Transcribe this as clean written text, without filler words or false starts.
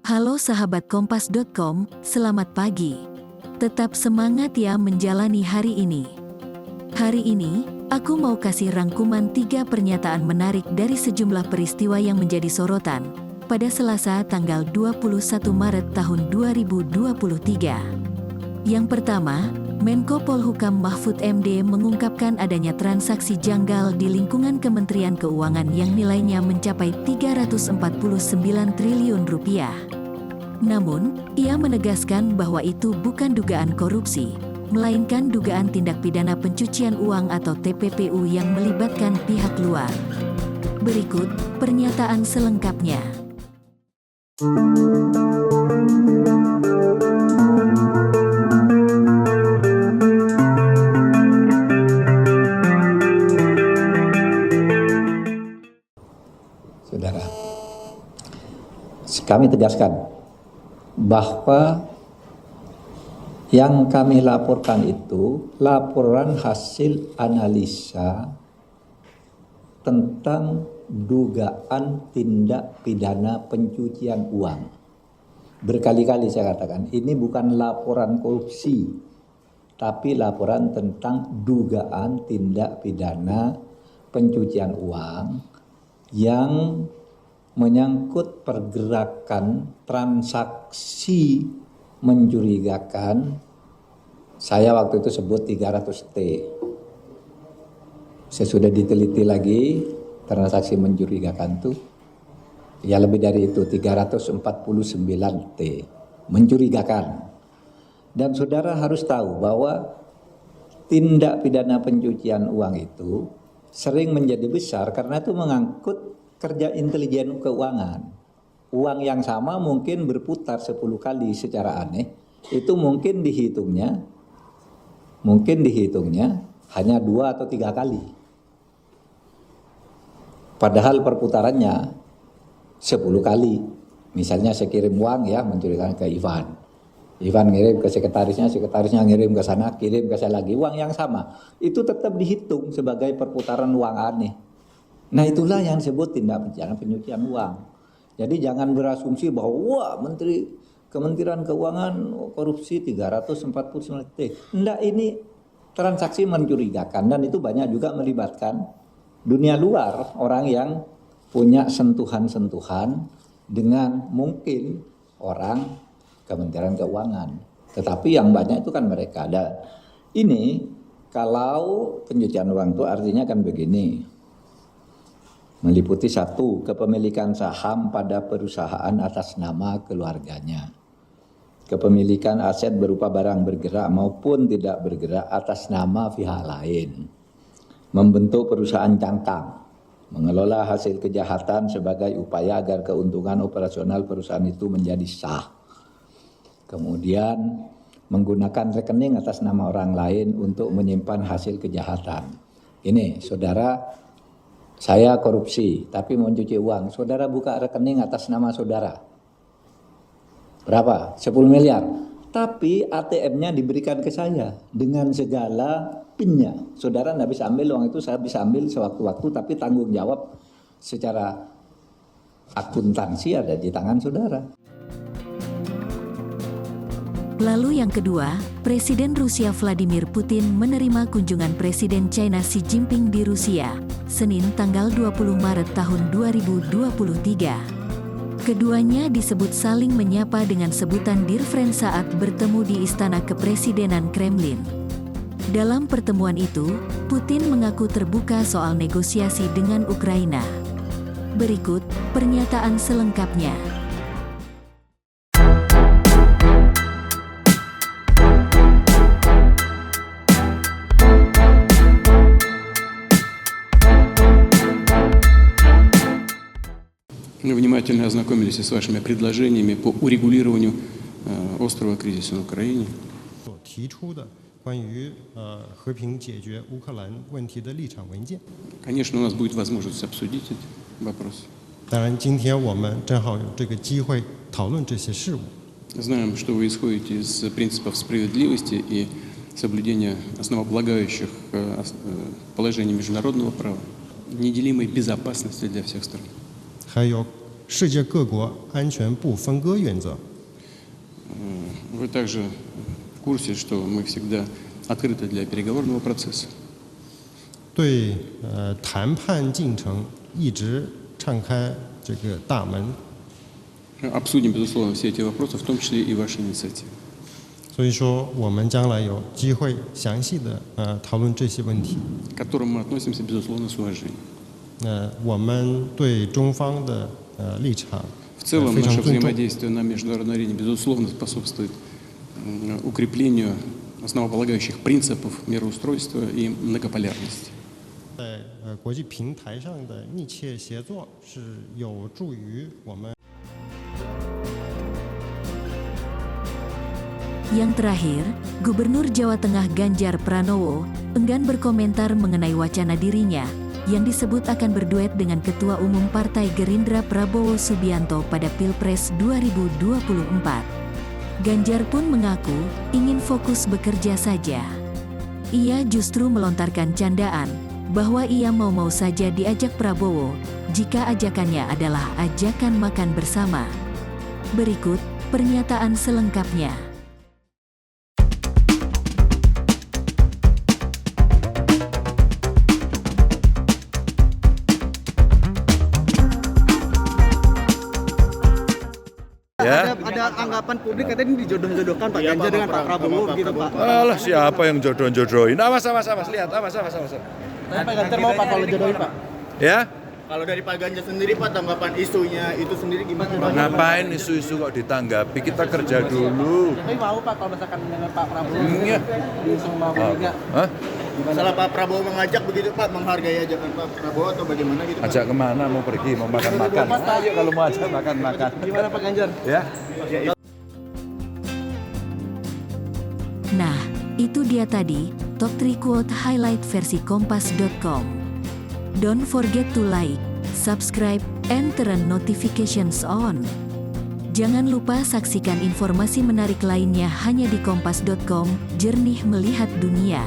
Halo sahabat Kompas.com, selamat pagi. Tetap semangat ya menjalani hari ini. Hari ini, aku mau kasih rangkuman 3 pernyataan menarik dari sejumlah peristiwa yang menjadi sorotan pada Selasa tanggal 21 Maret tahun 2023. Yang pertama, Menko Polhukam Mahfud MD mengungkapkan adanya transaksi janggal di lingkungan Kementerian Keuangan yang nilainya mencapai 349 triliun rupiah. Namun, ia menegaskan bahwa itu bukan dugaan korupsi, melainkan dugaan tindak pidana pencucian uang atau TPPU yang melibatkan pihak luar. Berikut pernyataan selengkapnya. Saudara, kami tegaskan bahwa yang kami laporkan itu laporan hasil analisa tentang dugaan tindak pidana pencucian uang. Berkali-kali saya katakan, ini bukan laporan korupsi, tapi laporan tentang dugaan tindak pidana pencucian uang yang menyangkut pergerakan transaksi mencurigakan. Saya waktu itu sebut 300T. Saya sudah diteliti lagi, transaksi mencurigakan itu ya lebih dari itu, 349T mencurigakan. Dan saudara harus tahu bahwa tindak pidana pencucian uang itu sering menjadi besar karena itu mengangkut kerja intelijen keuangan. Uang yang sama mungkin berputar 10 kali secara aneh. Itu mungkin dihitungnya hanya 2 atau 3 kali. Padahal perputarannya 10 kali. Misalnya saya kirim uang ya, mencurigakan ke Ivan. Ivan ngirim ke sekretarisnya, sekretarisnya ngirim ke sana, kirim ke saya lagi. Uang yang sama. Itu tetap dihitung sebagai perputaran uang aneh. Nah itulah yang disebut tindak pidana pencucian uang. Jadi jangan berasumsi bahwa wah Menteri Kementerian Keuangan korupsi 349 T. Enggak, ini transaksi mencurigakan dan itu banyak juga melibatkan dunia luar, orang yang punya sentuhan-sentuhan dengan mungkin orang Kementerian Keuangan. Tetapi yang banyak itu kan mereka. Dan ini kalau pencucian uang itu artinya kan begini. Meliputi 1, kepemilikan saham pada perusahaan atas nama keluarganya. Kepemilikan aset berupa barang bergerak maupun tidak bergerak atas nama pihak lain. Membentuk perusahaan cangkang. Mengelola hasil kejahatan sebagai upaya agar keuntungan operasional perusahaan itu menjadi sah. Kemudian menggunakan rekening atas nama orang lain untuk menyimpan hasil kejahatan. Ini saudara, saya korupsi tapi mau cuci uang. Saudara buka rekening atas nama saudara. Berapa? 10 miliar. Tapi ATM-nya diberikan ke saya dengan segala PIN-nya. Saudara tidak bisa ambil uang itu, saya bisa ambil sewaktu-waktu, tapi tanggung jawab secara akuntansi ada di tangan saudara. Lalu yang kedua, Presiden Rusia Vladimir Putin menerima kunjungan Presiden China Xi Jinping di Rusia, Senin tanggal 20 Maret tahun 2023. Keduanya disebut saling menyapa dengan sebutan Dear Friend saat bertemu di Istana Kepresidenan Kremlin. Dalam pertemuan itu, Putin mengaku terbuka soal negosiasi dengan Ukraina. Berikut pernyataan selengkapnya. Мы внимательно ознакомились с вашими предложениями по урегулированию острого кризиса на Украине. 提出的关于和平解决乌克兰问题的立场文件。 Конечно, у нас будет возможность обсудить этот вопрос. 当然，今天我们正好有这个机会讨论这些事务。 Знаем, что вы исходите из принципов справедливости и соблюдения основополагающих положений международного права, неделимой безопасности для всех сторон. 还有世界各国安全不分割原则。 Вы также в курсе, что мы всегда открыты для переговорного процесса. 对谈判进程一直敞开这个大门， Обсудим, безусловно, все эти вопросы, в том числе и ваши инициативы. 所以说我们将来有机会详细的讨论这些问题。 К которым мы относимся, безусловно, с уважением. 我们对中方的立场 В целом, 非常 наше 尊重。 взаимодействие на международной арене, безусловно, способствует укреплению основополагающих принципов мироустройства и многополярности. 在国际平台上的密切协作是有助于我们。 Yang terakhir, Gubernur Jawa Tengah Ganjar Pranowo enggan berkomentar mengenai wacana dirinya yang disebut akan berduet dengan Ketua Umum Partai Gerindra Prabowo Subianto pada Pilpres 2024. Ganjar pun mengaku ingin fokus bekerja saja. Ia justru melontarkan candaan bahwa ia mau-mau saja diajak Prabowo jika ajakannya adalah ajakan makan bersama. Berikut pernyataan selengkapnya. Ya. Ada anggapan publik katanya ini dijodoh-jodohkan Pak Ganjar dengan Pak Prabowo gitu Pak. Alah siapa yang jodoh-jodohin? Awas, lihat, awas. Pak Ganjar mau Pak kalau jodohin Pak? Ya? Kalau dari Pak Ganjar sendiri Pak tanggapan isunya itu sendiri gimana? Ngapain isu-isu kok ditanggapi? Kita kerja dulu. Tapi mau Pak kalau misalkan dengan Pak Prabowo Iya. diusung mau juga. Hah? Masalah Pak Prabowo mengajak begitu Pak, menghargai ajakan Pak Prabowo atau bagaimana gitu Pak? Ajak kemana? Mau pergi? Mau makan-makan? Ayo kalau mau ajak makan-makan. Gimana Pak Ganjar? Ya? Nah, itu dia tadi, Top 3 Quote Highlight versi Kompas.com. Don't forget to like, subscribe, and turn notifications on. Jangan lupa saksikan informasi menarik lainnya hanya di Kompas.com, jernih melihat dunia.